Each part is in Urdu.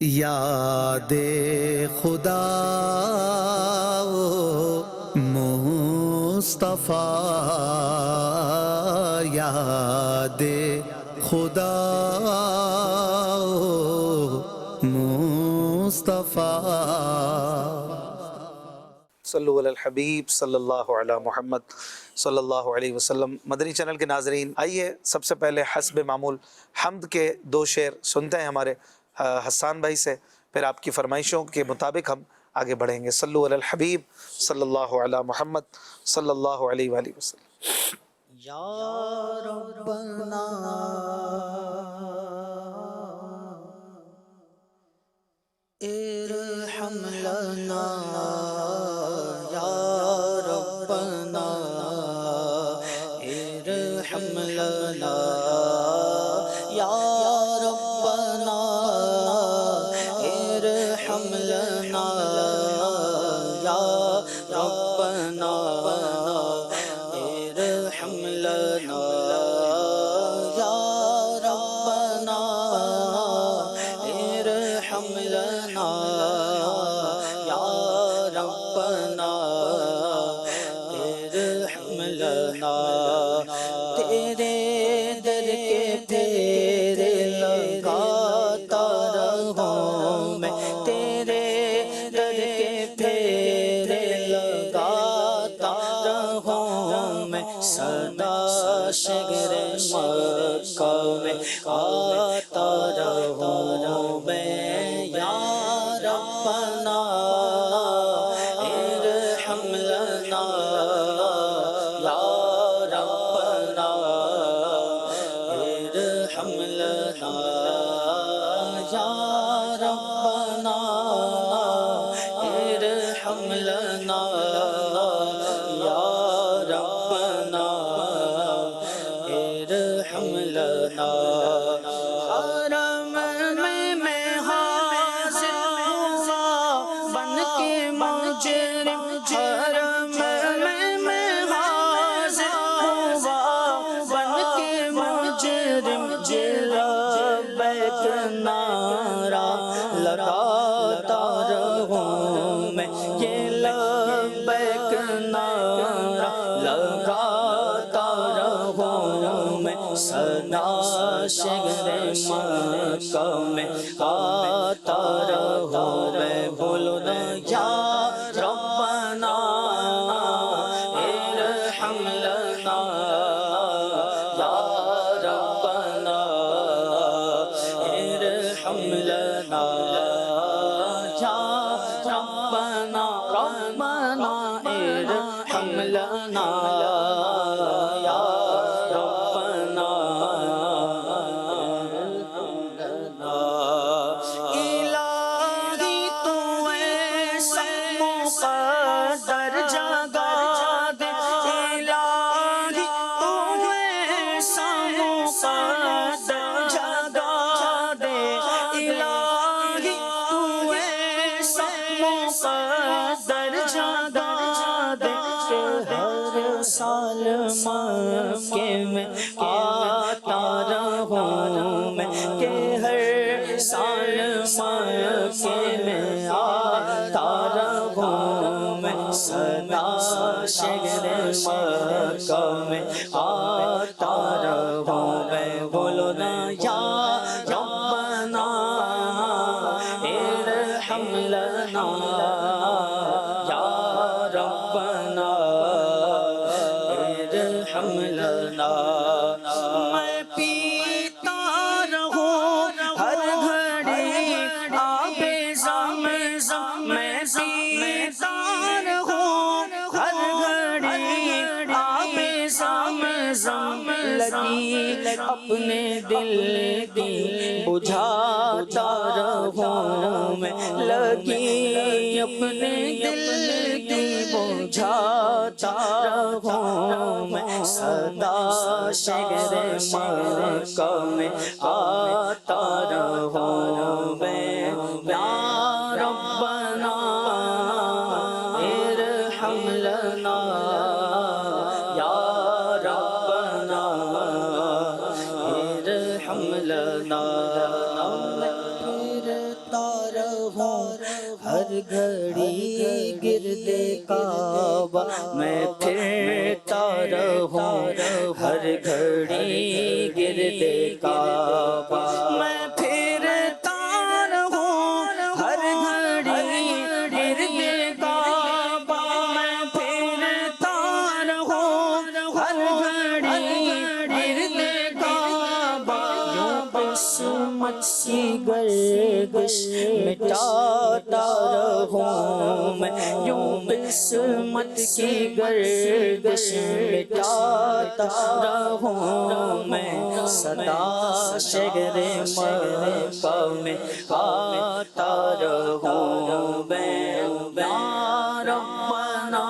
یاد خدا مصطفیٰ، یاد خدا مصطفیٰ. صلو علی الحبیب صلی اللہ علی محمد صلی اللہ علیہ وسلم. مدنی چینل کے ناظرین، آئیے سب سے پہلے حسب معمول حمد کے 2 شعر سنتے ہیں ہمارے حسان بھائی سے، پھر آپ کی فرمائشوں کے مطابق ہم آگے بڑھیں گے. صلو علی الحبیب صلی اللہ علی محمد صلی اللہ علیہ وآلہ وسلم. یا ربنا ارحم لنا، یا ربنا ارحم لنا، یا ربنا ارحم لنا، یا ربنا ارحم لنا، یا ربنا ارحم لنا، یا ربنا ارحم لنا. تیرے در کے پھیرے لگاتا رہوں میں، تیرے در کے پھیرے لگاتا رہوں میں، صدا شہر مکہ میں آتا رہوں میں. یا ربنا ارحم لنا، یا ربنا ارحم لنا، یا ربنا ارحم لنا، یا ربنا ارحم لنا. حرم میں حاضر ہوا بن کے مجرم، حرم میں حاضر ہوا بن کے مجرم، لبیک نعرہ لگاتا رہوں میں، یہ لبیک نعرہ لگاتا رہوں میں، صدا شہر مکہ میں آتا رہوں میں. بولو نا یا ربنا ارحم لنا، یا ربنا ارحم لنا، یا ربنا ربنا ارحم لنا، یا ربنا ارحم لنا. الہی تو ایسا مقدر جگا دے، الہی تو ایسا مقدر جگا دے، الہی تو ایسا مقدر جگا دے کہ ہر سال مکے میں آتا رہوں میں، کہ ہر سال مکے میں آتا رہوں میں، صدا شہر مکہ میں آتا رہوں میں. بولو نا یا ربنا ارحم لنا، یا ربنا ارحم لنا. میں پیتا رہوں ہر گھڑی آب زمزم، میں پیتا رہوں ہر گھڑی آب زمزم، لگی اپنے دل کی بجھاتا رہوں میں، لگی اپنے دل کی بجھاتا رہوں میں، صدا شہر مکہ میں آتا رہوں میں. یا ربنا ارحم لنا، یا ربنا ارحم لنا. پھرتا ہر گھڑی گرد کعبہ میں پھرتا رہوں، ہر گھڑی گرد کعبہ میں پھرتا رہوں، ہر گھڑی گرد کعبہ میں پھرتا رہوں، ہر گھڑی گرد کعبہ یوں قسمت کی گردش مٹاتا رہوں میں، یوں قسمت کی گردش مٹاتا رہوں میں، صدا شہر مکہ میں آتا رہوں میں، یا ربنا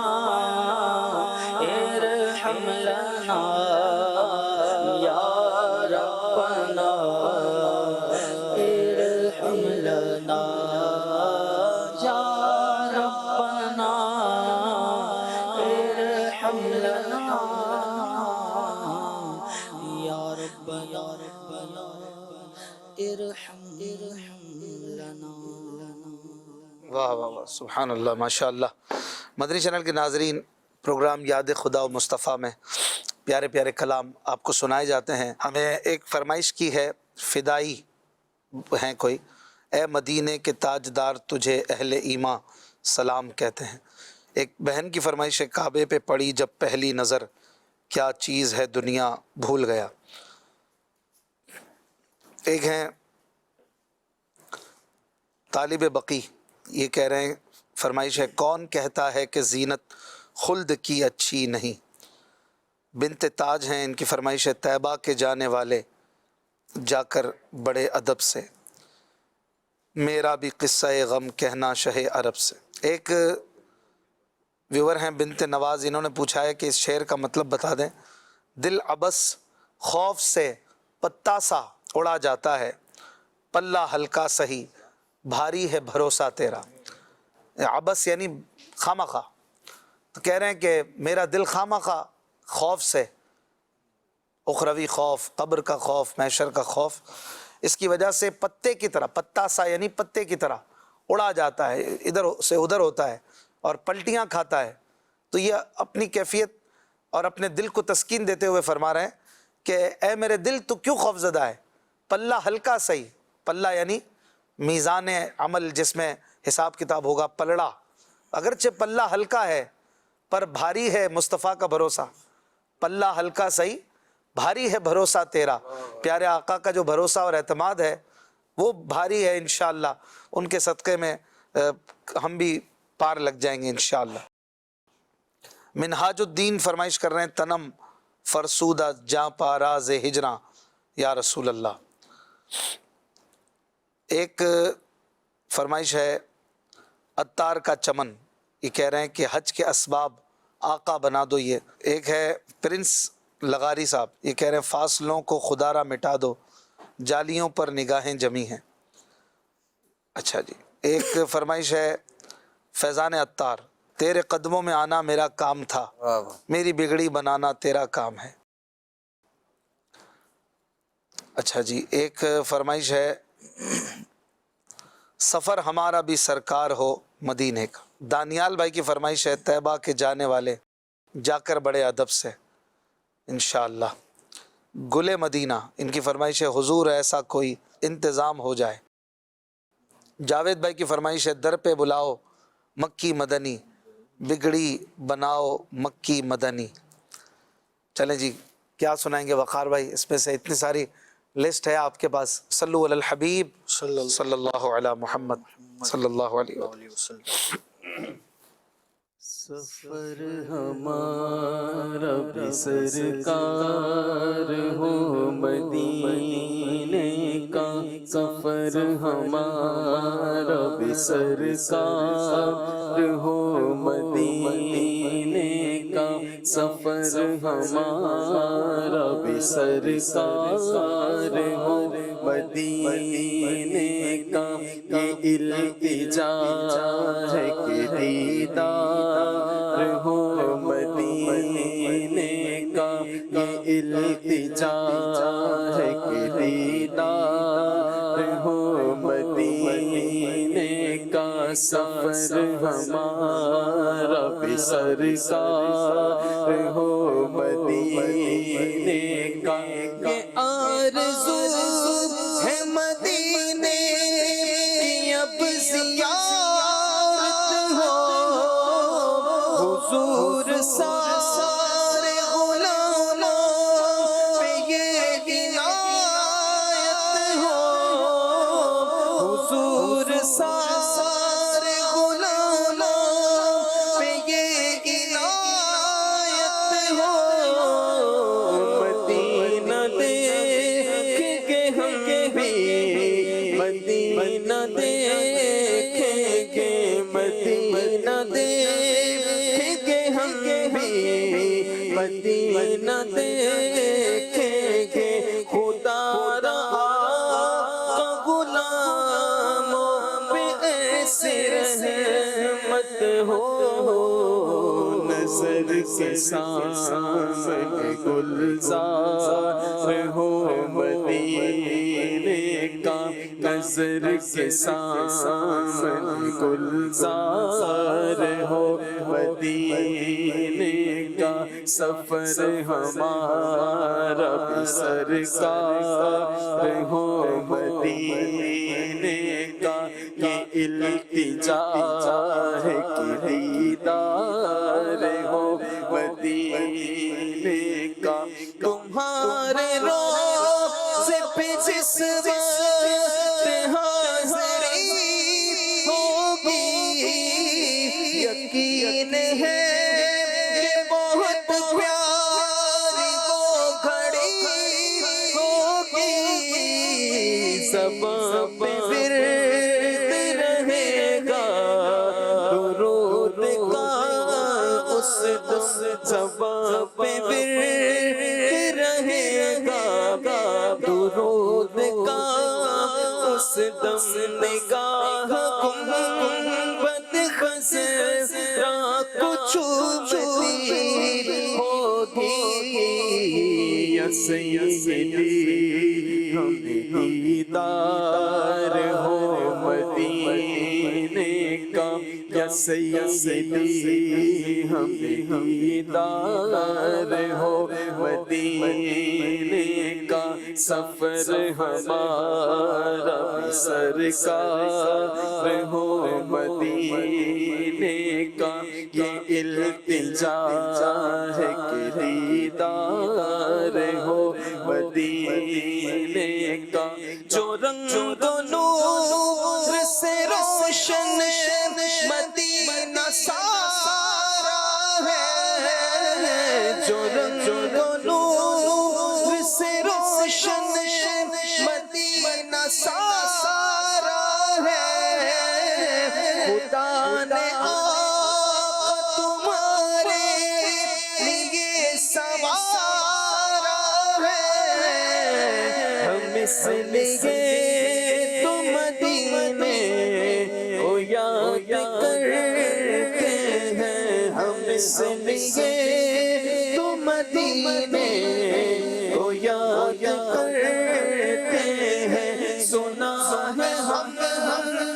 ارحم لنا، یا ربنا ارحم لنا، یا ربنا ارحم لنا، یا ربنا ارحم لنا۔ واہ واہ واہ، سبحان اللہ، ماشاء اللہ۔ مدنی چینل کے ناظرین، پروگرام یاد خدا و مصطفیٰ میں پیارے پیارے کلام آپ کو سنائے جاتے ہیں۔ ہمیں ایک فرمائش کی ہے، فدائی ہیں کوئی، اے مدینے کے تاجدار تجھے اہل ایمان سلام کہتے ہیں۔ ایک بہن کی فرمائش ہے، کعبے پہ پڑی جب پہلی نظر کیا چیز ہے دنیا بھول گیا۔ ایک ہیں طالب بقی، یہ کہہ رہے ہیں، فرمائش ہے، کون کہتا ہے کہ زینت خلد کی اچھی نہیں۔ بنت تاج ہیں، ان کی فرمائش ہے، طیبہ کے جانے والے جا کر بڑے ادب سے، میرا بھی قصہ غم کہنا شہ عرب سے۔ ایک ویور ہیں بنت نواز، انہوں نے پوچھا ہے کہ اس شعر کا مطلب بتا دیں۔ دل عبس خوف سے پتا سا اڑا جاتا ہے، پلہ ہلکا سہی بھاری ہے بھروسہ تیرا۔ عبس یعنی خامخواہ، تو کہہ رہے ہیں کہ میرا دل خامخواہ خوف سے، اخروی خوف، قبر کا خوف، محشر کا خوف، اس کی وجہ سے پتے کی طرح، پتا سا یعنی پتے کی طرح اڑا جاتا ہے، ادھر سے ادھر ہوتا ہے اور پلٹیاں کھاتا ہے۔ تو یہ اپنی کیفیت اور اپنے دل کو تسکین دیتے ہوئے فرما رہے ہیں کہ اے میرے دل تو کیوں خوف زدہ ہے، پلہ ہلکا سہی، پلہ یعنی میزان عمل جس میں حساب کتاب ہوگا، پلڑا، اگرچہ پلہ ہلکا ہے پر بھاری ہے مصطفیٰ کا بھروسہ، پلہ ہلکا سہی بھاری ہے بھروسہ تیرا۔ پیارے آقا کا جو بھروسہ اور اعتماد ہے وہ بھاری ہے، انشاءاللہ ان کے صدقے میں ہم بھی پار لگ جائیں گے انشاءاللہ۔ منہاج الدین فرمائش کر رہے ہیں، تنم فرسودہ جاں پاراز ہجراں یا رسول اللہ۔ ایک فرمائش ہے، عطار کا چمن، یہ کہہ رہے ہیں کہ حج کے اسباب آقا بنا دو یہ۔ ایک ہے پرنس لغاری صاحب، یہ کہہ رہے ہیں فاصلوں کو خدا را مٹا دو، جالیوں پر نگاہیں جمی ہیں۔ اچھا جی، ایک فرمائش ہے فیضان عطار، تیرے قدموں میں آنا میرا کام تھا، میری بگڑی بنانا تیرا کام ہے۔ اچھا جی، ایک فرمائش ہے، سفر ہمارا بھی سرکار ہو مدینے کا۔ دانیال بھائی کی فرمائش ہے، طیبہ کے جانے والے جا کر بڑے ادب سے انشاءاللہ۔ گل مدینہ، ان کی فرمائش ہے، حضور ایسا کوئی انتظام ہو جائے۔ جاوید بھائی کی فرمائش ہے، در پہ بلاؤ مکی مدنی، بگڑی بناؤ مکی مدنی۔ چلیں جی، کیا سنائیں گے وقار بھائی؟ اس میں سے اتنی ساری لسٹ ہے آپ کے پاس۔ صلو علی الحبیب صلی اللہ علی محمد صلی اللہ علیہ وسلم۔ سفر ہمارا بھی سرکار ہو مدینے کا، سفر ہمارا بھی سرکار ہو مدینے کا، سفر ہمارا بھی سرکار ہو مدینے کا۔ یہ التجا ہے کہ دیدار ہو مدینے کا، یہ التجا ہے کہ دیدار ہو مدینے کا، سفر ہمارا بھی سرکار ہو مدینے کا، یہ آرزو ہے مدینے کی اب زیارت ہو، حضور سارے غلاموں پہ یہ عنایت ہو، حضور سارے غلاموں پہ یہ عنایت ہو، مدینہ دیکھ کے ہم بھی، مدینہ دیکھیں گے، مدینہ دیکھ کے ہم بھی، مدینہ دیکھیں گے، خدا را کا غلاموں پہ ایسے رحمت ہو، نظر کے سامنے گلزار ہو مدینے کا، نظر کے سامنے گلزار ہو مدینے کا، سفر ہمارا بھی سرکار ہو مدینے کا، یہ التجا ہے کہ دیدار ہو مدینے کا، تمہارے روضے پہ جس وقت حاضری ہوگی، یقین ہے کہ بہت پیاری وہ گھڑی ہوگی، زبان پہ ورد رہے گا درود کا اس دم، زبان پہ ورد رہے گا درود کا اس دم، نگاہ گنبد خضرا کو چومتی ہوگی، یا سیدی ہمیں دیدار ہو مدینے کا، یا سیدی ہمیں دیدار ہو مدینے کا، سفر ہمارا بھی سرکار ہو مدینے کا، یہ التجا ہے کہ دیدار ہو مدینے کا، جو رنگ و نور سے روشن مدینہ سارا ہے، جو رنگ و نور سے روشن مدینہ سارا ہے، خدا نے آقا تمہارے لیے سوارا ہے، ہم اس لیے تو مدینے کو یاد کرتے ہیں، ہم اس لیے تو مدینے کو یاد کرتے ہیں، سنا ہے ہم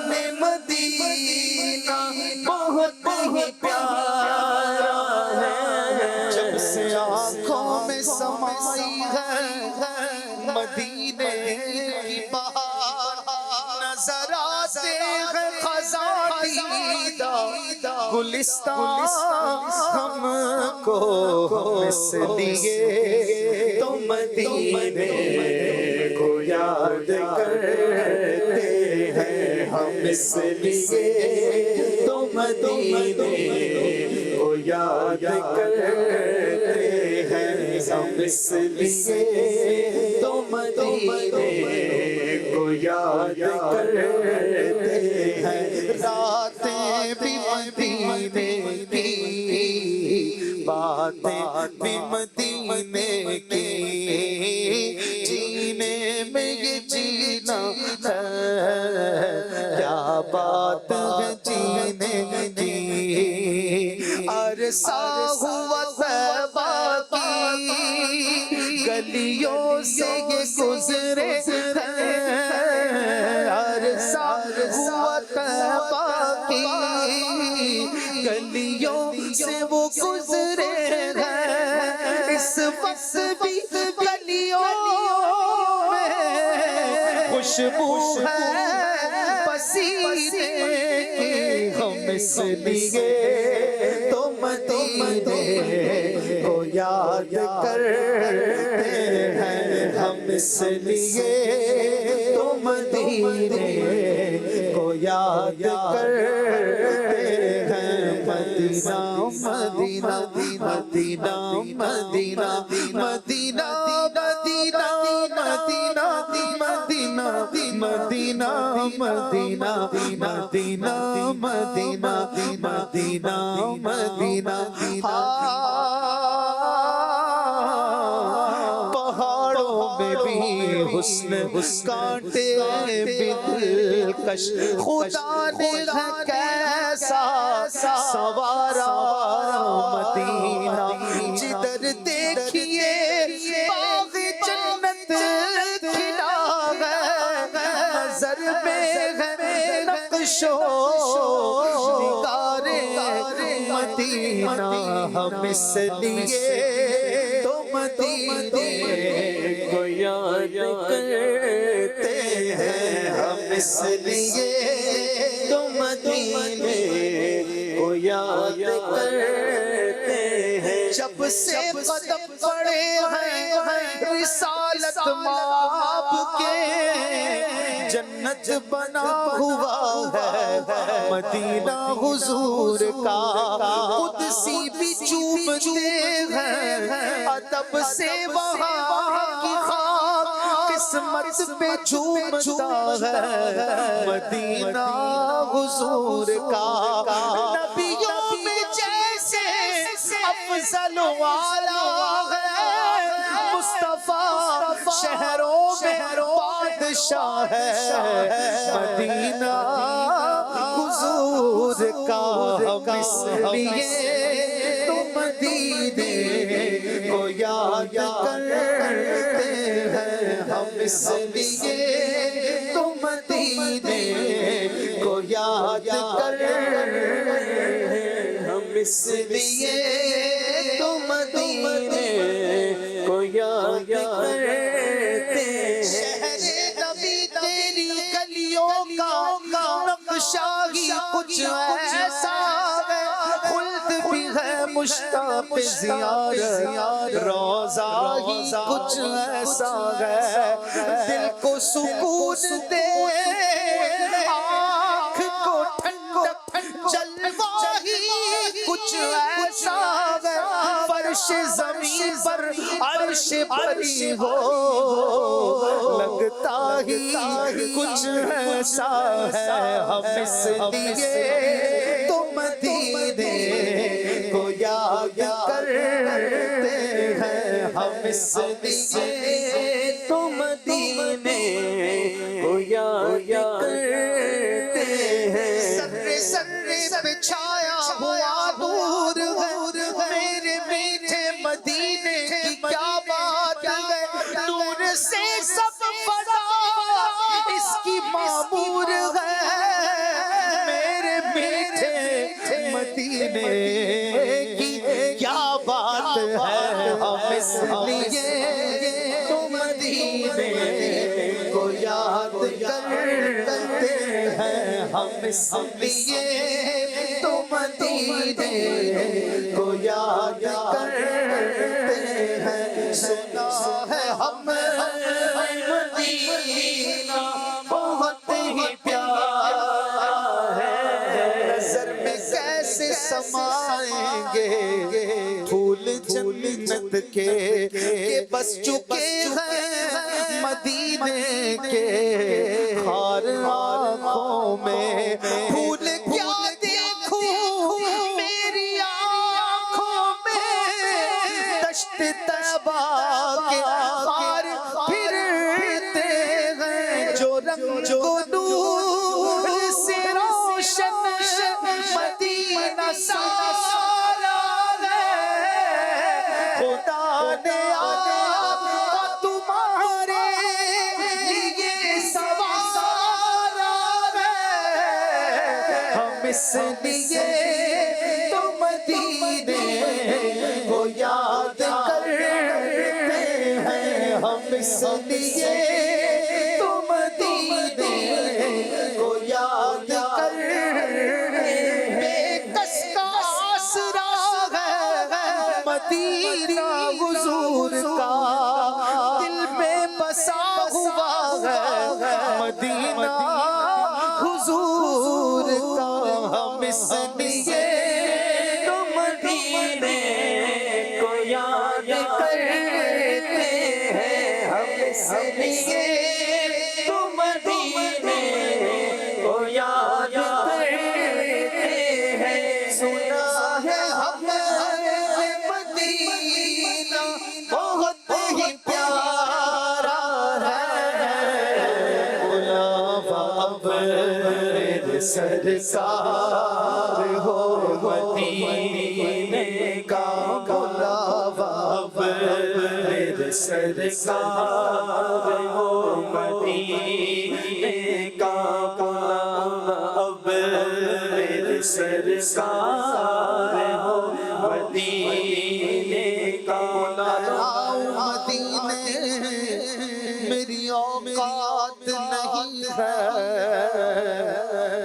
نے مدینہ بہت ہی پیارا ہے، جب سے آنکھوں میں سمائی ہے مدینے کی بہار، نظر آتے ہیں خزاں دیدہ گلستان ہم کو، اس لیے تو مدینے کو یاد کرتے ہیں، ہم اس لیے تو مدینے کو یاد کرتے ہیں، ہم اس لیے تو مدینے کو یاد کرتے ہیں، راتیں بھی مدینے کی، باتیں بھی مدینے کی، جینے میں یہ جینا ہے، کیا بات ہے جینے کی، عرصہ ہوا طیبہ کی گلیوں سے یہ گزرے ہیں، عرصہ ہوا طیبہ گلیوں سے وہ گزرے ہیں، اس وقت بھی گلیوں میں خوشبو ہے پسینے کی، ہم اس لیے تو مدینے کو یاد کرتے ہیں، ہم اس لیے تو مدینے کو یاد کرتے ہیں، مدینہ مدینہ مدینہ مدینہ مدینہ مدینہ مدینہ مدینہ مدینہ مدینہ مدینہ مدینہ مدینہ مدینہ، پہاڑوں میں بھی حسن کانٹے بھی دلکش، خدا نے ہے کیسا سوارا مدینہ، جدھر دیکھیے باغ جنت کھلا ہے، نظر میں ہے نقش و نگار مدینہ، ہم اس لیے تو مدینے کو یاد کرتے ہیں، ہم اس لیے تو مدینے کو یاد کرتے ہیں، جب سے قدم پڑے ہیں رسالت مآب کے، جنت بنا ہوا ہے مدینہ حضور کا، قدسی بھی چومتے ہیں ادب سے وہاں کی خاک، قسمت پہ جھومتا ہے مدینہ حضور کا، نبیوں میں جیسے افضل والا ہے مصطفیٰ، شہروں میں بادشاہ ہے مدینہ حضور کا، ہم اس لیے تو مدینے کو یاد کرتے ہیں، ہم اس لیے تو مدینے کو یاد کرتے ہیں، ہم اس لیے تو مدینے کو یاد کرتے ہیں، شہر نبی تیری گلیوں کا نقشہ ہی کچھ ایسا ہے، خلد بھی ہے مشتاق زیارت، روضہ ہی کچھ ایسا ہے، دل کو سکون دے آنکھ کو ٹھنڈک، جلوہ ہی کچھ ایسا ہے، فرش زمین پر عرش بری ہو، لگتا ہی کچھ ایسا ہے، ہم اس لیے تو مدینے کو یاد کرتے ہیں، ہم اس لیے تو مدینے کو یاد کرتے ہیں، سر پہ چھایا ہوا نور ہے میرے میٹھے مدینے کی، کیا بات ہے، نور سے سب فضا اس کی معمور ہے، میرے میٹھے مدینے کی کیا بات ہے، ہم اس لیے تو مدینے کو یاد کرتے ہیں، ہم اس لیے تو مدینے کو یاد کرتے ہیں، سنا ہے ہم مدینہ بہت ہی پیارا ہے، نظر میں کیسے سمائیں گے پھول جنت کے، کہ بس چکے ہیں مدینے کے خار آنکھوں میں، پھول کیا دیکھوں میری آنکھوں میں، دشت طیبہ کے خار پھرتے ہیں، جو رنگ و نور سے روشن مدینہ سارا ہے، خدا نے آقا تمہارے لیے سوارا ہے، ہم اس لیے تو مدینے کو یاد کرتے ہیں، ہم اس لیے تو مدینے کو یاد کرتے ہیں۔ بے کس کا آسرا ہے مدینہ حضور کا، دل میں بسا ہوا ہے مدینہ حضور کا، ہم اس لیے تو مدینے کو یاد کرتے ہیں، ہم اس لیے تو مدینے کو یاد کرتے ہیں۔ سنا ہے ہم نے مدینہ بہت ہی پیارا ہے، بلاوا اب سرکار ہو مدینے کا، بلاوا اب سرکار ہو مدینے کا، اب سرکار ہو مدینے کا۔ مدینے میری اوقات نہیں ہے،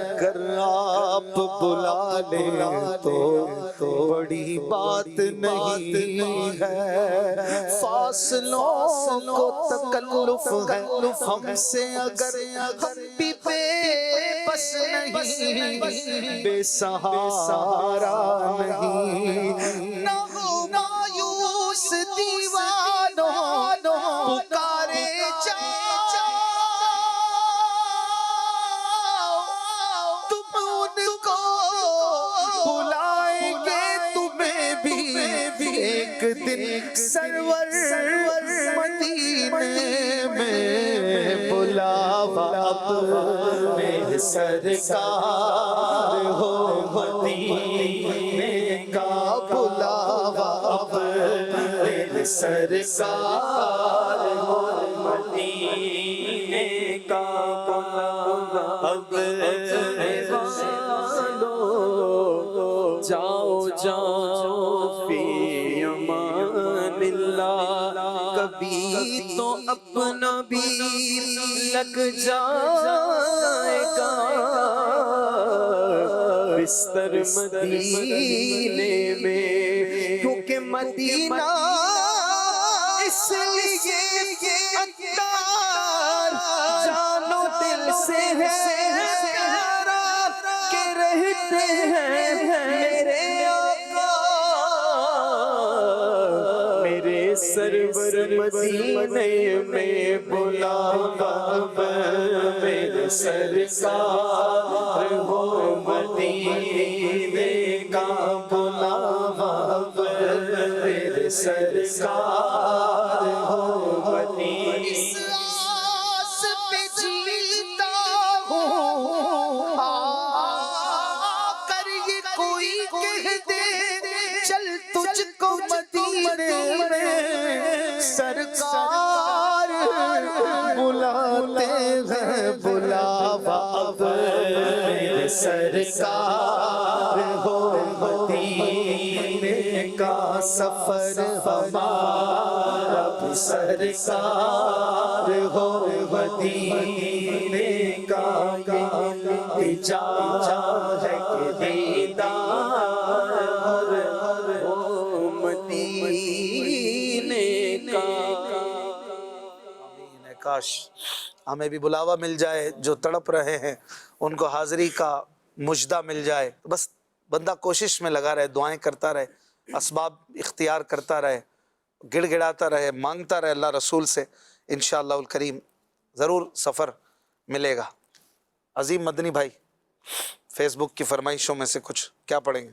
اگر آپ بلا لیں تو بڑی بات نہیں ہے، فاصلوں کو تکلف ہے ہم سے، اگر ہم بھی بے بس نہیں، بے سہارا نہیں، نہ ہو مایوس دیوانوں پکارے جاؤ، تم ان کو بلائیں گے تمہیں بھی ایک دن، سرور مدینے میں بلاوا اب میں سرکار ہو مدینے کا، بلاوا اب میں سرکار ہو مدینے کا، اب جاؤ جاؤ فی امان اللہ، کبھی تو اپنا بھی لگ جائے گا بستر مدینے میں، کیونکہ مدینہ اس لیے عطار جانو دل سے ہے پیارا، کہ رہتے ہیں میرے آقا میرے سرور مدینے میں، بلاوا اب میرے سرکار ہو مدینے کا، بلاوا اب میرے سرکار ہو مدینے۔ اس آس پہ جیتا ہوں، کر یہ کوئی کہہ دے چل تجھ کو مدینے میں، سرکار بلاتے ہیں، بلاوا اب میرے سرکار ہو مدینے کا، سفر ہمارا بھی سرکار ہو مدینے کا، التجا ہے کہ دیدار ہو مدینے کا۔ آمین۔ کاش ہمیں بھی بلاوا مل جائے، جو تڑپ رہے ہیں ان کو حاضری کا مجدہ مل جائے، بس بندہ کوشش میں لگا رہے، دعائیں کرتا رہے، اسباب اختیار کرتا رہے، گڑ گڑاتا رہے، مانگتا رہے اللہ رسول سے، انشاءاللہ الکریم ضرور سفر ملے گا۔ عظیم مدنی بھائی، فیس بک کی فرمائشوں میں سے کچھ کیا پڑھیں گے؟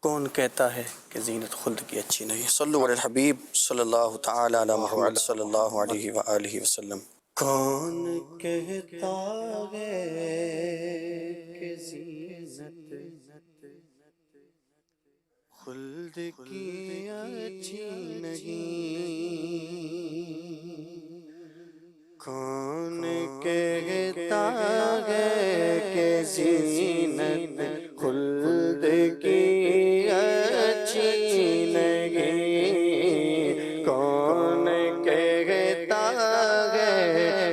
کون کہتا ہے کہ زینت خلد کی اچھی نہیں؟ صلو علی الحبیب صلی اللہ تعالی علی محمد صلی اللہ علیہ وآلہ وسلم۔ کون کہتا ہے کہ زینت خلد کی اچھی نہیں؟ کون کہتا ہے کہ زینت خلد کی اچھی نہیں، کون کہتا ہے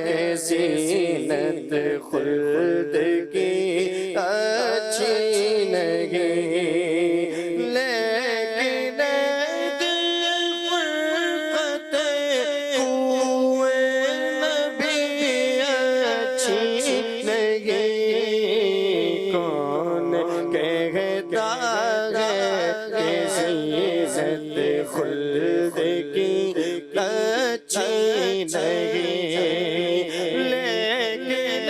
کہ زینت خلد کی اچھی نہیں، لیکن دل فرقت کوئے نبی اچھی نہیں، کون کہتا ہے کہ زینت خلد کی اچھی نہیں، لیکن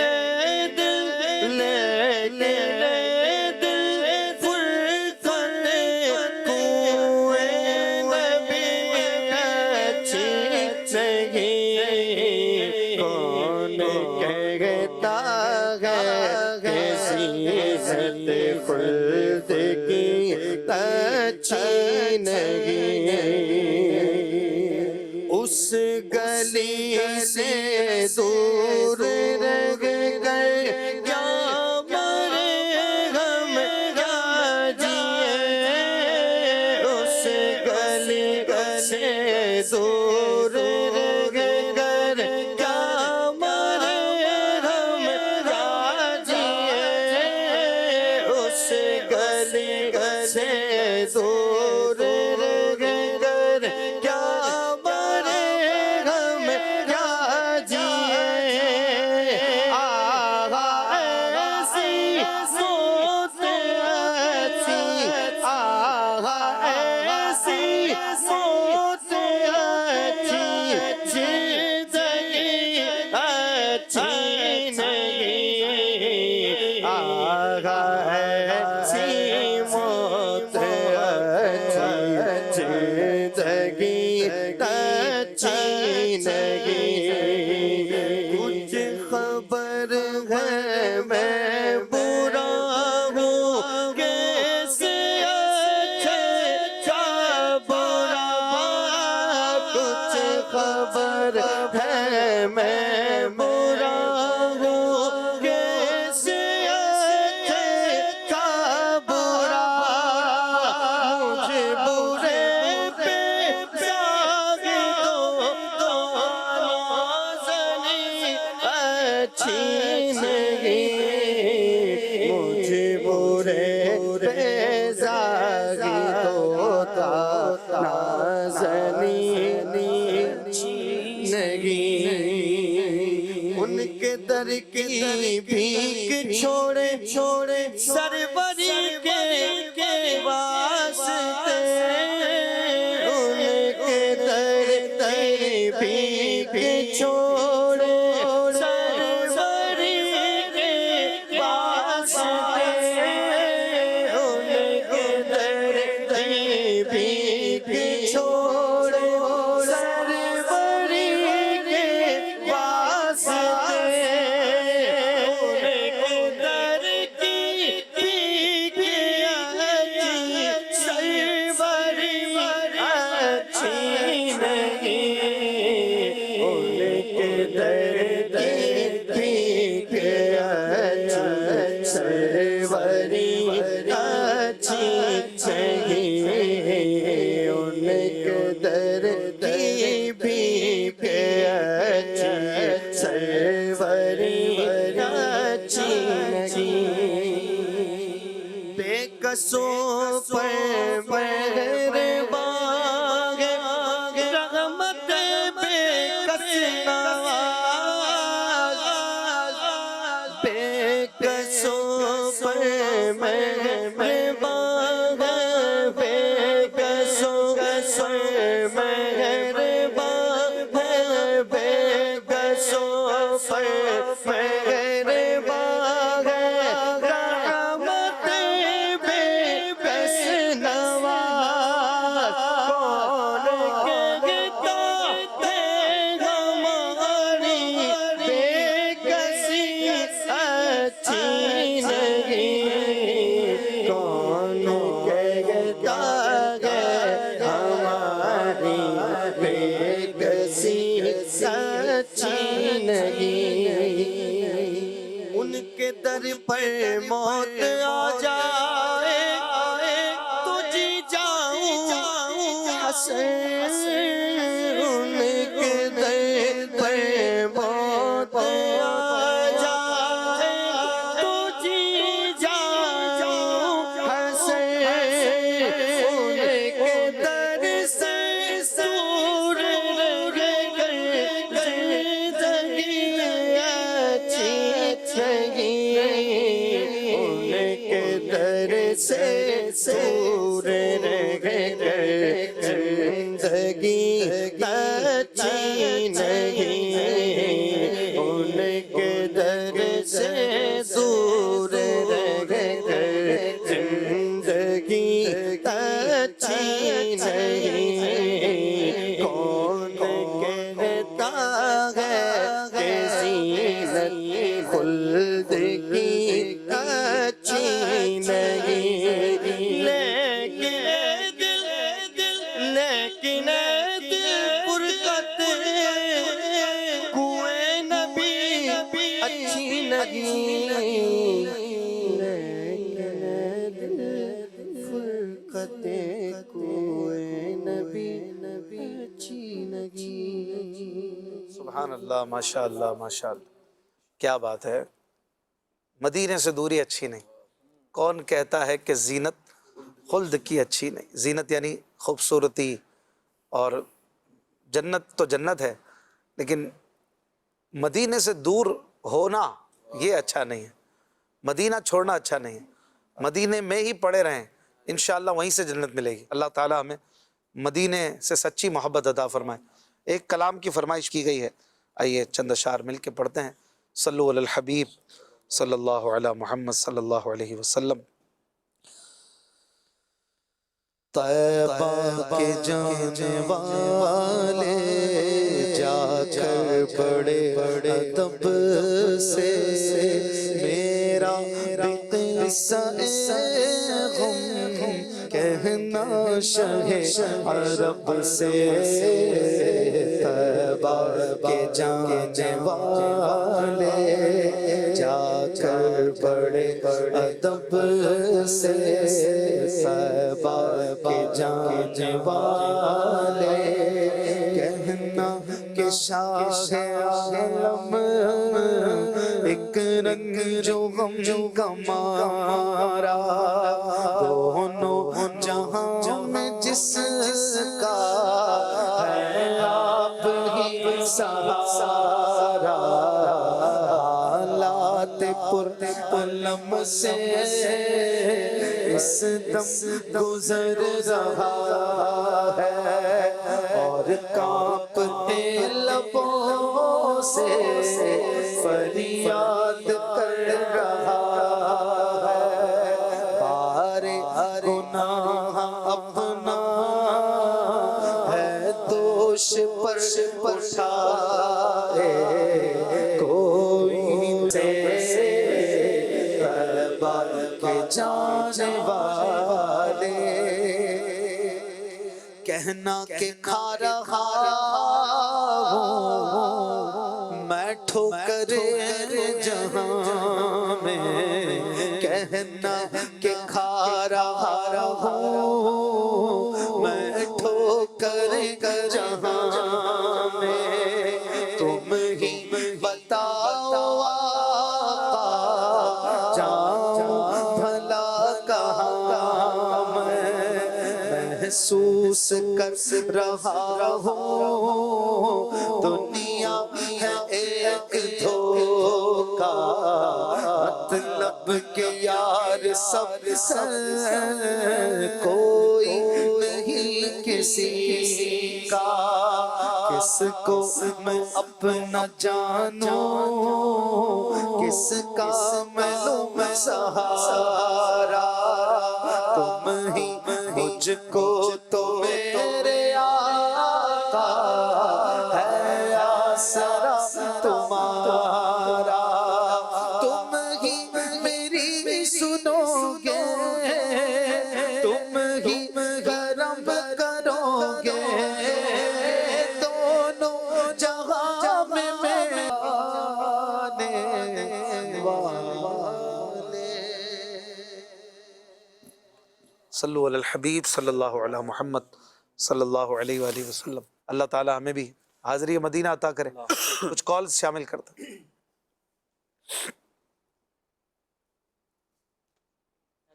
دل فرقت کوئے نبی اچھی نہیں، کون کہتا ہے کہ زینت خلد کی اچھی نہیں، اس گلی سے دور رہ گئے کیا مرے ہم جائیے، اس گلی سے دور رہ گئے کیا مرے ہم جائیے، اس گلی سے دور رہ گئے کیا مرے ہم جائیے، آہا ایسی موت اچھی، آہا ایسی موت اچھی، زندگی اچھی نہیں، آہا ایسی موت اچھی، زندگی اچھی نہیں، کچھ خبر ہے میں برا ہوں کیسے اچھا برا، کچھ خبر ہے میں برا ہوں کیسے اچھا برا، مجھے برے پہ پیار دو نازنی اچھی نہیں، مجھے برے پہ زاغی دوتا نازنی نہیں، ان کے در کی بھیک چھوڑے سروری کے واسطے، ان کے در کی بھیک چھوڑے سروری کے واسطے، ان کے در کی بھیک چھوڑے سروری کے واسطے، ان کے در کی بھیک اچھی، سروری اچھی نہیں، ان کے در کی بھیک اچھی، سروری اچھی نہیں، ان کے در کی بھیک اچھی، سروری اچھی نہیں، بے قصوں پر مہربان ہے رحمت بے کس نواز، بے قصوں پر مہربان ہے، بے قصوں پر مہربان ہے، بے قصوں پر مہربان ہے، رحمت بے کس نواز، کون کہتا ہے ہماری بے کسی اچھی نہیں، کون موت آ جائے تو جی جاؤں حسین کے در پہ موت آ جائے تو جی جاؤں حسین کے در سے دور رہ کر زندگی اچھی رہی ان کے در سے دور رہ کر زندگی اچھی نہیں ان کے در سے دور رہ کر زندگی اچھی نہیں کون کہتا ہے کہ زینت خلد کی اچھی نہیں لیکن دل فرقت کوئے نبی اچھی نہیں فرقت کوئے نبی اچھی نہیں سبحان اللہ، ماشاء اللہ ماشاء اللہ، کیا بات ہے۔ مدینے سے دوری اچھی نہیں، کون کہتا ہے کہ زینت خلد کی اچھی نہیں؟ زینت یعنی خوبصورتی، اور جنت تو جنت ہے، لیکن مدینے سے دور ہونا یہ اچھا نہیں ہے، مدینہ چھوڑنا اچھا نہیں ہے، مدینے میں ہی پڑے رہیں، انشاءاللہ وہیں سے جنت ملے گی۔ اللہ تعالیٰ ہمیں مدینے سے سچی محبت عطا فرمائے۔ ایک کلام کی فرمائش کی گئی ہے، آئیے چند اشعار مل کے پڑھتے ہیں۔ صلو علی الحبیب صلی اللہ علی محمد صلی اللہ علیہ وسلم۔ طیبہ کے جانے والے جا کر بڑے ادب سے میرا قصہ غم کہنا شاہ عرب سے۔ طیبہ کے جانے والے جا کر بڑے ادب سے طیبہ کے جانے والے کہنا کہ شاہ عالم ایک رنگ جو غم کا مارا دونوں جہاں میں جس کا ہے آپ ہی سہارا حالات پر قلم سے اس دم گزر رہا ہے اور کانپتے لبوں سے فریاد کر رہا ہے بار گناہ اپنا ہے دوش پر اٹھائے کوئی سے کے جانے والے کہنا کہ کھا رہا ہوں میں ٹھوکر جہاں میں کہنا کہ کھا رہا ہوں میں ٹھوکر جہاں میں تم ہی بتاؤ محسوس کر رہا ہوں دنیا ہے ایک دھوکا مطلب کہ یار سب کوئی نہیں کسی کا کس کو میں اپنا جانوں کس کا میں لوں میں سہارا تم ہی مجھ کو تو میرے آقا ہے آسرا تمہارا تم ہی میری سنو گے تم ہی کرم کرو گے دونوں جہاں میں آنے والے صلو علی الحبیب صلی اللہ علی محمد صلی اللہ علیہ وآلہ وسلم. اللہ تعالی ہمیں بھی حاضری مدینہ عطا کرے. کچھ کالز شامل کرتے ہیں.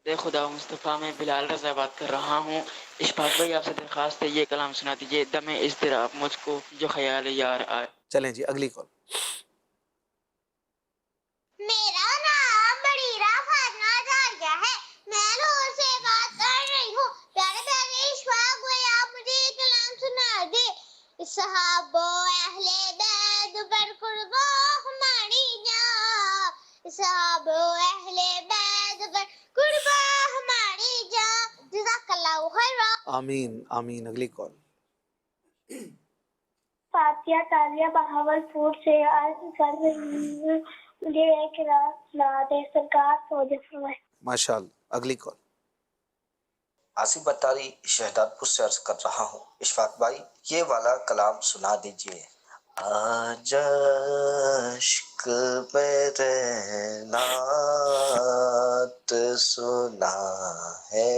خدا مصطفیٰ میں بلال رضا بات کر رہا ہوں. اشفاق بھائی آپ سے درخواست ہے یہ کلام سنا دیجیے. دم اضطراب مجھ کو جو خیال یار آئے. چلیں جی اگلی کال. میرا نام بڑیرہ فاطمہ زاریہ ہے. میں لاہور سے بات کر رہی ہوں. پیارے پیارے اشفاق بھائی آپ مجھے یہ کلام سنا دے. صحابہ اہل بیت پر قربان ہماری جان. صحابہ اہل بیت پر قربان ہماری جان. جزاک اللہ خیر. آمین آمین. اگلی کال. فاتحہ تالیہ بہاول پور سے عرض کر رہی ہوں. مجھے ایک رات سنا دے سرکار فوج فرمائے. ماشاءاللہ. اگلی کال. آصف بطاری شہداد پور سے عرض کر رہا ہوں. اشفاق بھائی یہ والا کلام سنا دیجئے. آج اشک میرے نعت سنا ہے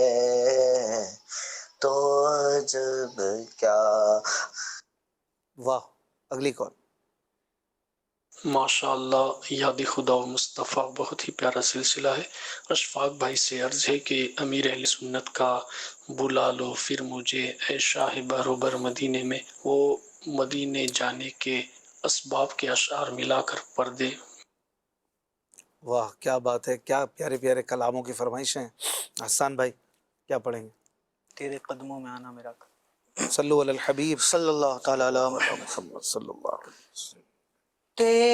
تو عجب کیا. واہ. اگلی کال. ماشاء اللہ یاد خدا و مصطفیٰ بہت ہی پیارا سلسلہ ہے. اشفاق بھائی سے عرض ہے کہ امیر اہل سنت کا بلا لو پھر مجھے اے شاہ بروبر مدینے میں. وہ مدینے جانے کے اسباب کے اشعار ملا کر پڑھ دے. واہ کیا بات ہے. کیا پیارے پیارے کلاموں کی فرمائشیں ہیں. حسان بھائی کیا پڑھیں گے؟ تیرے قدموں میں آنا میرا صلو علی الحبیب صلی اللہ تعالی علی محمد. محمد صلی اللہ علیہ وسلم. تیرے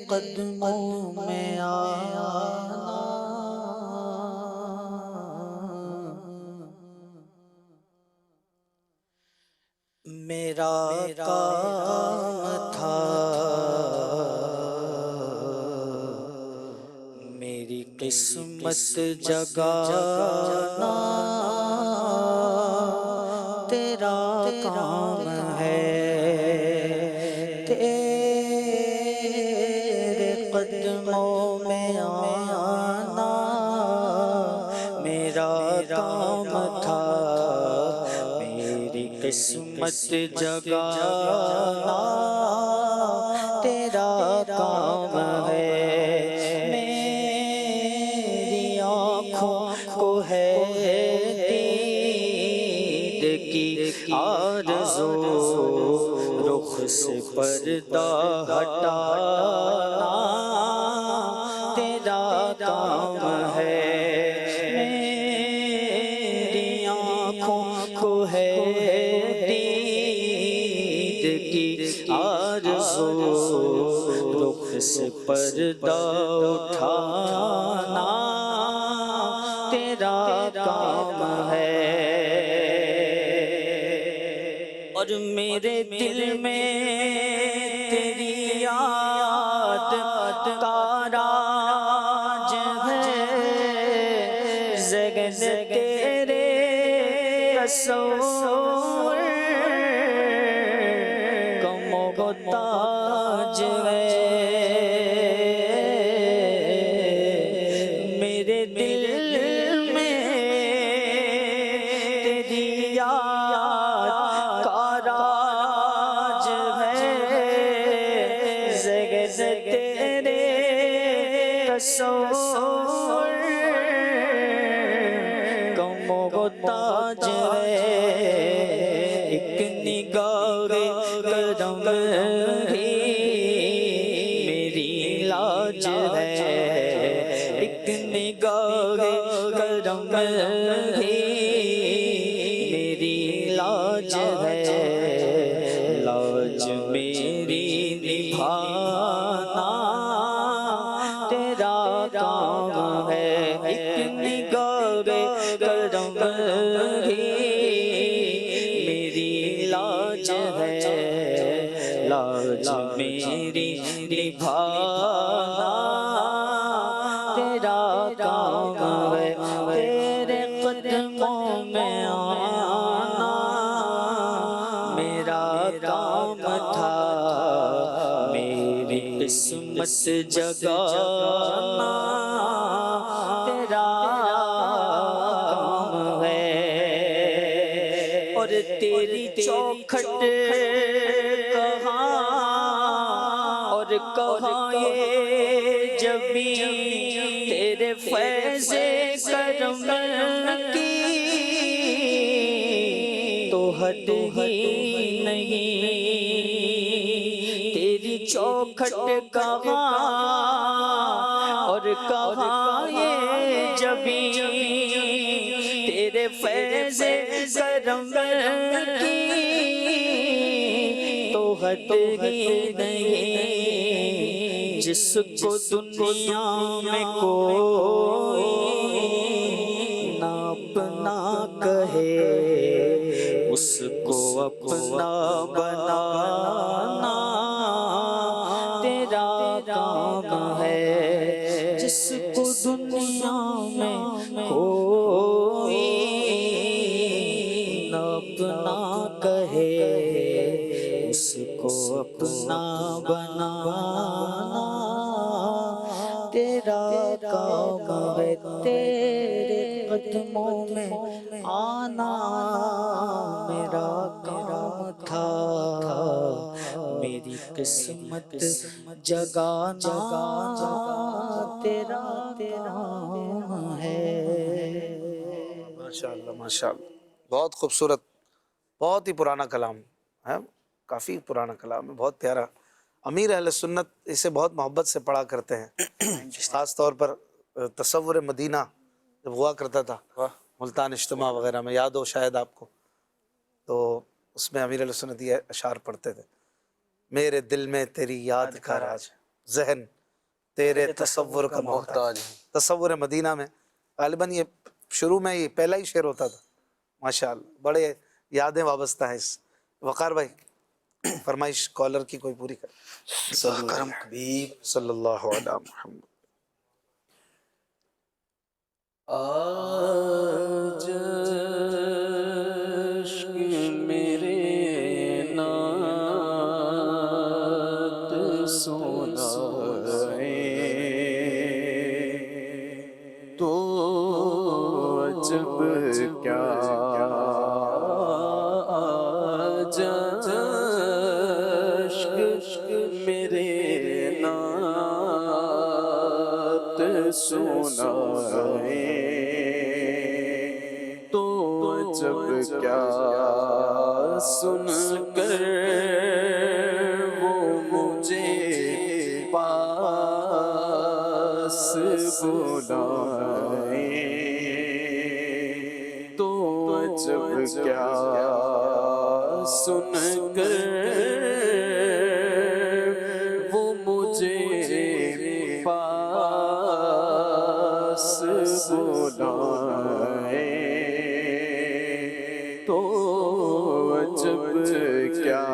قدموں میں آنا میرا کام تھا. میری قسمت جگانا تیرا کام ہے. تیرے قدموں میں آنا میرا کام تھا. میری قسمت جگانا تیرا کام ہے. میری آنکھوں کو ہے دید کی آرزو رخ سے پردہ ہٹانا تیرا کام ہے. میری آنکھوں کو ہے دید کی آرزو رخ سے پردہ اٹھانا تیرا کام ہے. اور میرے دل میں تیری یاد کا راج ہے. زگز تیرے تصور کم و تاج ہے. میرے دل میں تیری یاد کا راج ہے. زگز تیرے تصور کم و تاج ہے. ایک نگاہ کرم ہی میری لاج ہے. ایک نگاہ کرم ہی میری لاج ہے. لاج میری نبھانا تیرا کام ہے. ایک نگاہ کرم ہی میری لاج ہے. لاج میری نبھانا تیرا کام ہے. تیرے قدموں میں آنا میرا کام تھا. میری قسمت جگانا تیرا تیری چوکھٹ کہاں اور کہاں یہ جبی تیرے فیض کرم کی تو حد ہی نہیں، تیری چوکھٹ کہاں اور کہاں یہ جبی تیرے فیض کرم کی تو حد ہی نہیں، جس کو دنیا میں کوئی نہ اپنا کہے اس کو اپنا بنانا تیرا کام ہے، جس کو دنیا میں کوئی نہ اپنا کہے اس کو اپنا بنانا تیرا کام ہے، تیرے قدموں میں آنا میرا کام تھا، میری قسمت جگانا تیرا کام ہے۔ ماشاءاللہ ماشاءاللہ، بہت خوبصورت، بہت ہی پرانا کلام ہے، کافی پرانا کلام ہے، بہت پیارا۔ امیر اہل سنت اسے بہت محبت سے پڑھا کرتے ہیں، خاص طور پر تصور مدینہ جب ہوا کرتا تھا ملتان اجتماع وغیرہ میں، یاد ہو شاید آپ کو، تو اس میں امیر اہل سنت یہ اشعار پڑھتے تھے: میرے دل میں تیری یاد کا راج، ذہن تیرے تصور کا محتاج۔ تصور مدینہ میں غالباً یہ شروع میں یہ پہلا ہی شعر ہوتا تھا۔ ماشاءاللہ بڑے یادیں وابستہ ہیں اس۔ وقار بھائی فرمائش کالر کی کوئی پوری کر۔ کرم حبیب صلی اللہ علیہ محمد۔ آج عشق میرے نعت سنائے تو عجب کیا، آج عشق میرے نعت سنائے تو عجب کیا، سن کر وہ مجھے پاس بلائے تو عجب کیا، سن کر وہ مجھے پاس بلائے تو عجب کیا،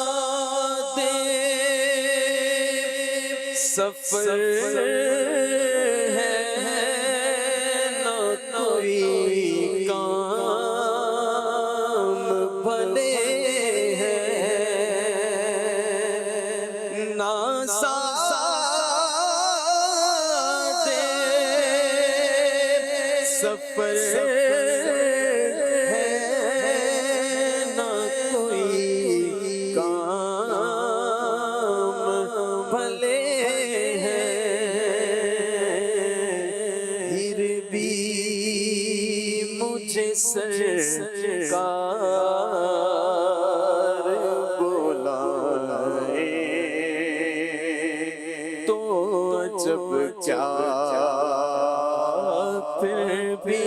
نازادے سفر ہے نہ کوئی کام بھلے ہیں، نازادے سفر ہے نہ کوئی کام بھلے ہیں، پھر بھی مجھے سرکار بلائے تو عجب کیا، پھر بھی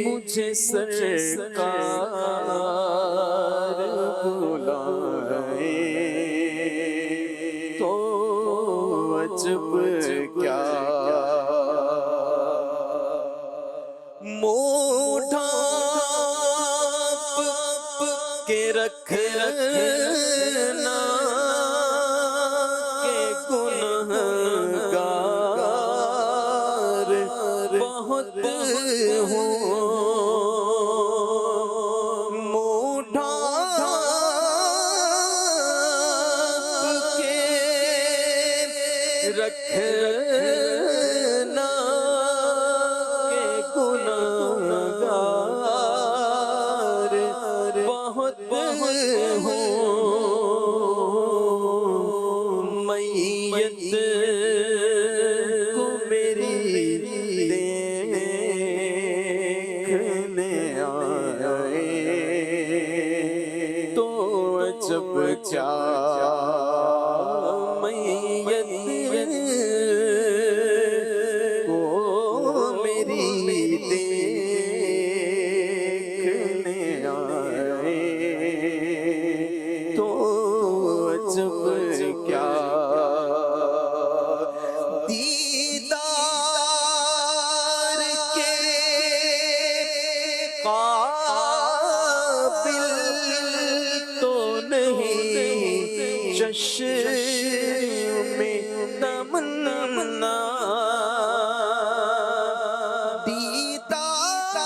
مجھے سرکار بلائے تو عجب کیا، منہ ڈھانپ کے رکھنا کہ گنہگار بہت ہوں، منہ ڈھانپ کے رکھنا عجب کیا میت کو میری دیکھنے آئے تو عجب کیا دیدار کے قابل تو نہیں چشم تمنا دیدار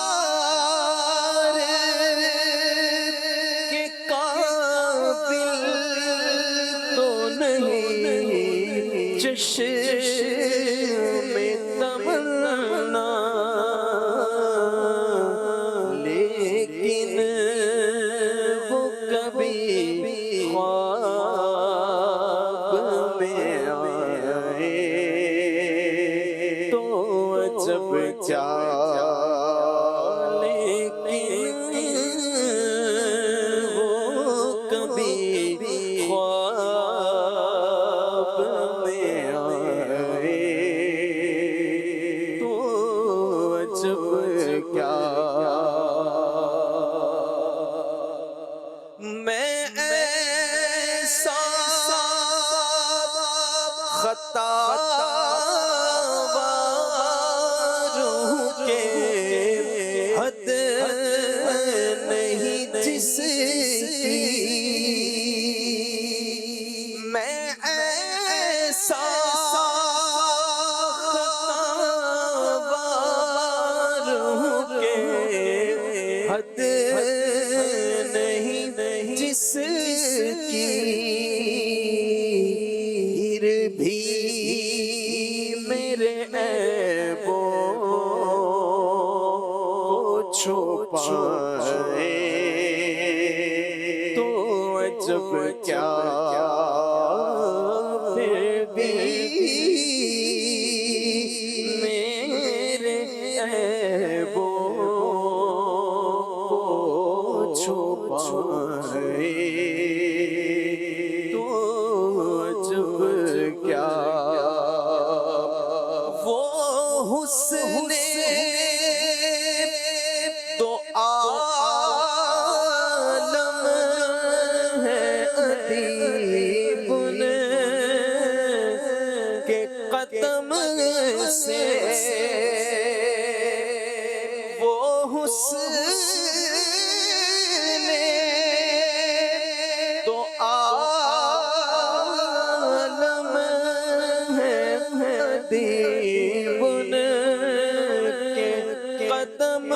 کے قابل تو نہیں چشم تمنا لیکن وہ کبھی خواب میں آئے تو عجب کیا لیکن وہ کبھی خواب میں آئے تو عجب کیا میں ایسا خطا کے حد نہیں جس کی میں ایسا خطاوار کے حد نہیں جس کی پھر بھی میرے عیبوں کو چھپائے تو عجب کیا پھر بھی میرے عیبوں کو چھپائے تو عجب کیا وہ حسن تو عالم ہے ادیب کے قدم سے وہ حسن تو عالم ہے ادیب کے قدم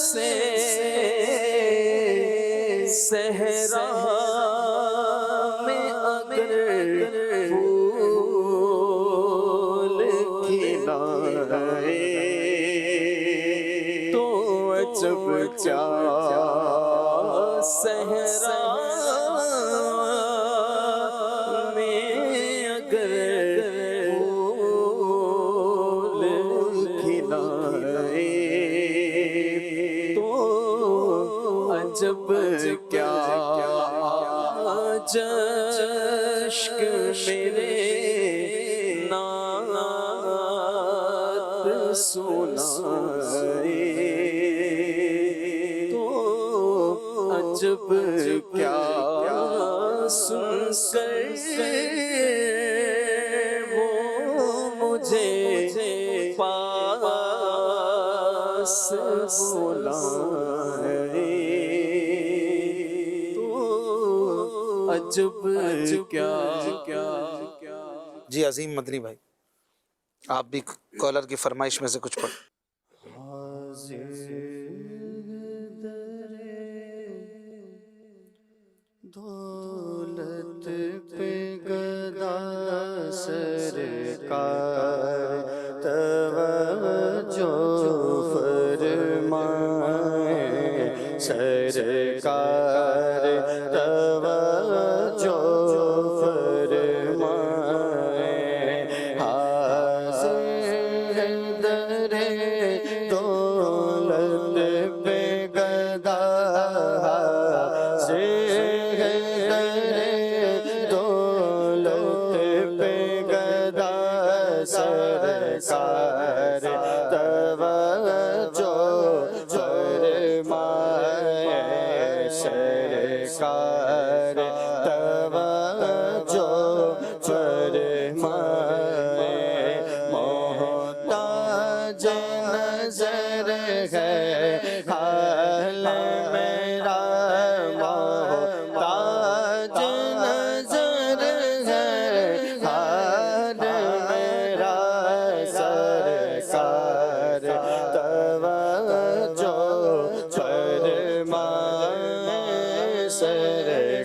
سے صحرا میں اگر پھول کھلائے تو عجب کیا صحرا میں اگر پھول کھلائے تو عجب کیا جشک میرے نعت سنائے تو عجب کیا سن کر وہ مجھے پاس بلائے تو عجب کیا جی عظیم مدنی بھائی، آپ بھی کالر کی فرمائش میں سے کچھ پڑھ. دولت پہ گدا سرکار توجہ فرمائے سرکار توجہ فرمائے حاضر در دولت پہ گدا حاضر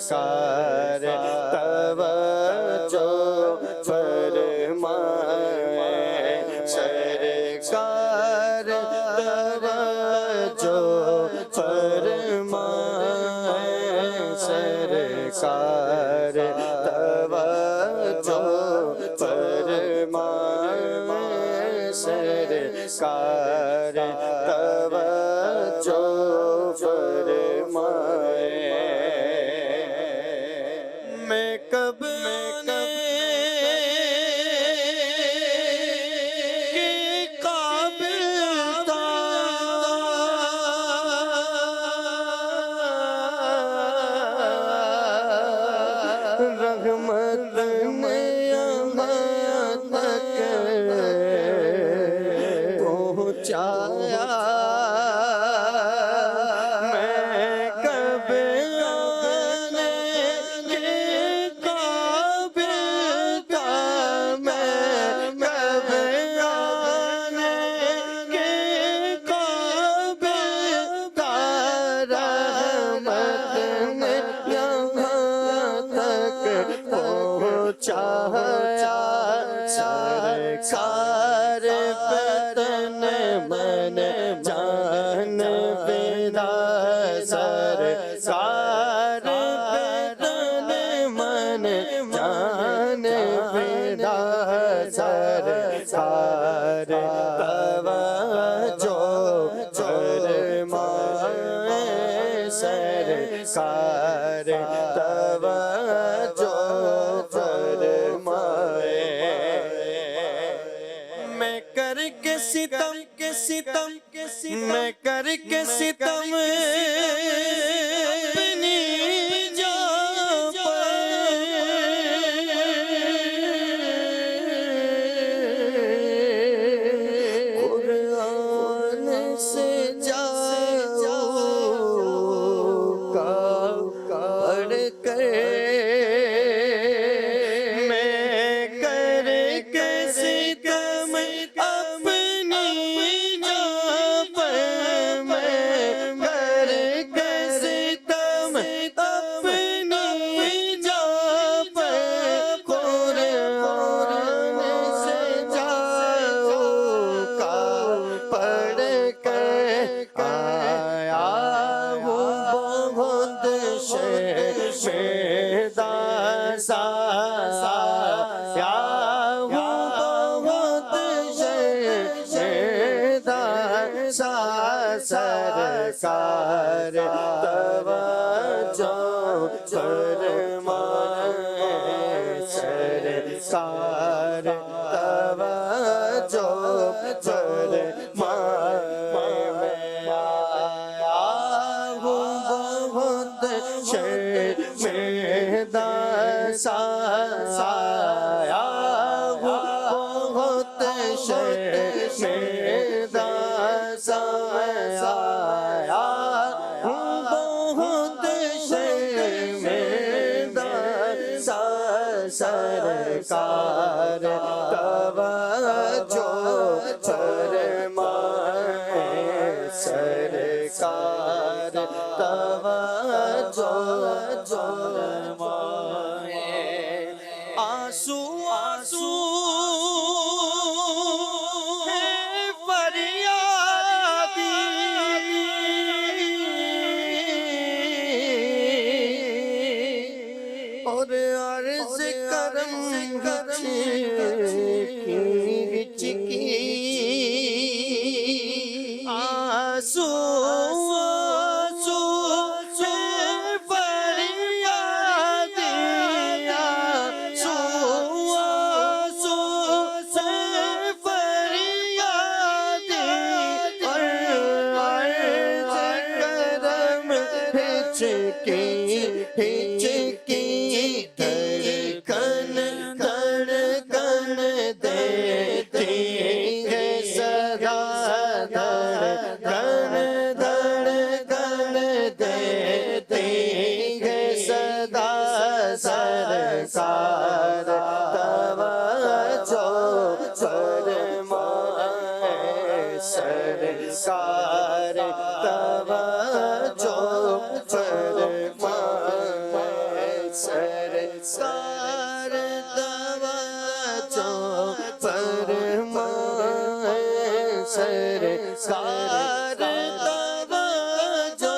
سرکار توجہ فرمائے سرکار توجہ فرمائے سرکار توجہ فرمائے سرکار توجہ فرمائے میں کب رحمت نے یہاں تک پہنچایا میں کب آنے کے قابل تھا میں کب آنے کے قابل تھا رحمت نے یہاں تک پہنچایا سرکار بدن من جان فدا سرکار بدن من جان فدا سرکار توجہ فرمائے سرکار توجہ فرمائے میں کر کے ستم میں کر کے ستم اپنی جان پر قرآن سے جاؤ کا پڑھ کر میں کر کے ستم اپنی جان پر میں کر کے ستم اپنی جان پر قرآن سے جاؤ کا پڑھ کر آیا ہوں بہت شیدا سا آیا ہوں بہت شیدا سا سرکار توجہ فرمائے سرکار توجہ فرمائے میں آیا ہوں بہت شیدا سا آیا ہوں بہت شیدا سا آیا ہوں بہت شیدا سا سرکار توجہ فرمائے سرکار توجہ فرمائے آنسو آنسو ہے فریادی اور عرض کرم چکی آنسو آنسو سے فریادی آنسو آنسو سے فریادی اور عرض کرم ہچکی دھڑکن دھڑکن دیتی ہے صدا دھڑکن دھڑکن دیتی ہے صدا سرکار توجہ فرمائے سرکار توجہ فرمائے سرکار توجہ فرمائے سرکار توجہ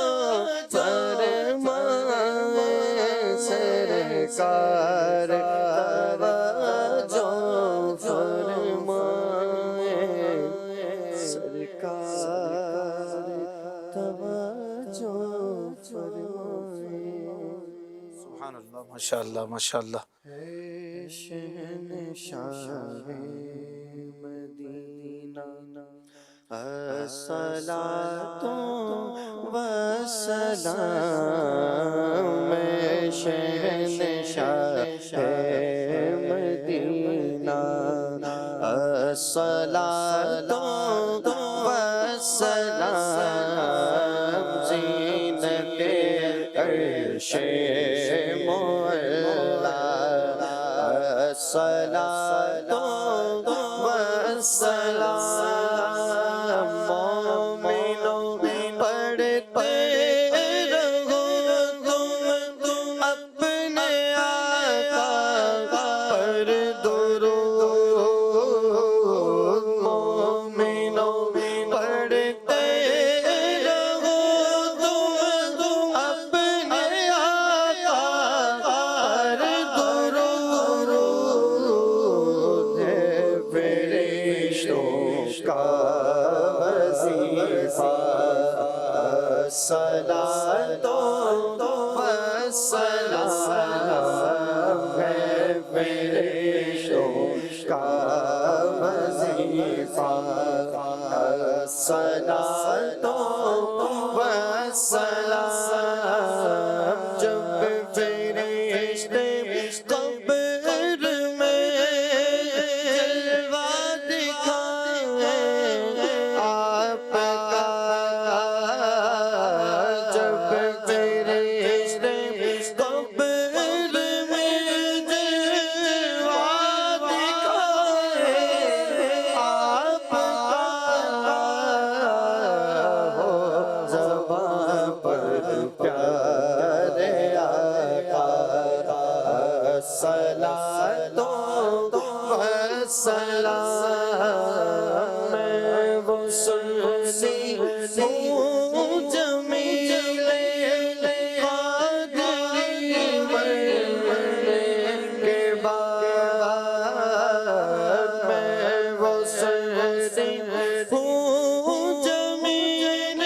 فرمائے سرکار توجہ فرمائے سرکار توجہ فرمائے سبحان اللہ ماشاء اللہ ماشاء اللہ شہنشاہ مدینہ الصلاۃ والسلام شہنشاہ مدینہ الصلاۃ والسلام زینت عرش الصلاۃ والسلام مومنوں پڑھتے رہو تم اپنے آقا پر درود مومنوں پڑھتے رہو تم اپنے آقا پر درود فرشتوں کا وظیفہ الصلاۃ والسلام ہے فرشتوں کا وظیفہ الصلاۃ والسلام جب فرشتے قبر میں جلوہ دکھائیں آپ کا جب فرشتے قبر میں جلوہ دکھائیں آپ کا ہو زباں پر پیارے آقا الصلاۃ والسلام میں وہ سنی ہوں جمیل قادری مرنے کے بعد میں وہ سنی ہوں جمیل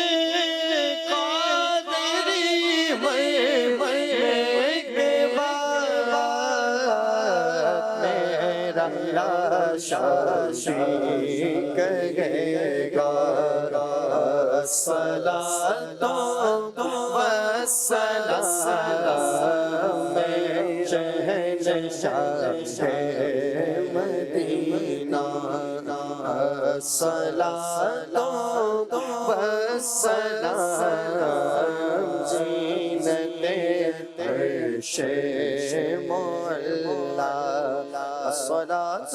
قادری مرنے کے بعد میرا لاشی کہے گا الصلاۃ والسلام شہنشاہ مدینہ الصلاۃ والسلام زینت عرش مولا الصلاة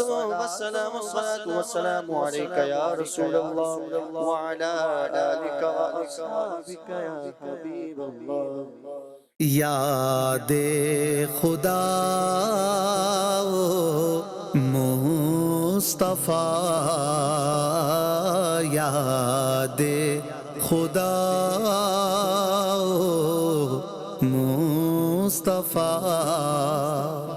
والسلام عليك يا رسول الله وعلى آلك وأصحابك يا حبيب الله یاد خدا مصطفیٰ یاد خدا مصطفیٰ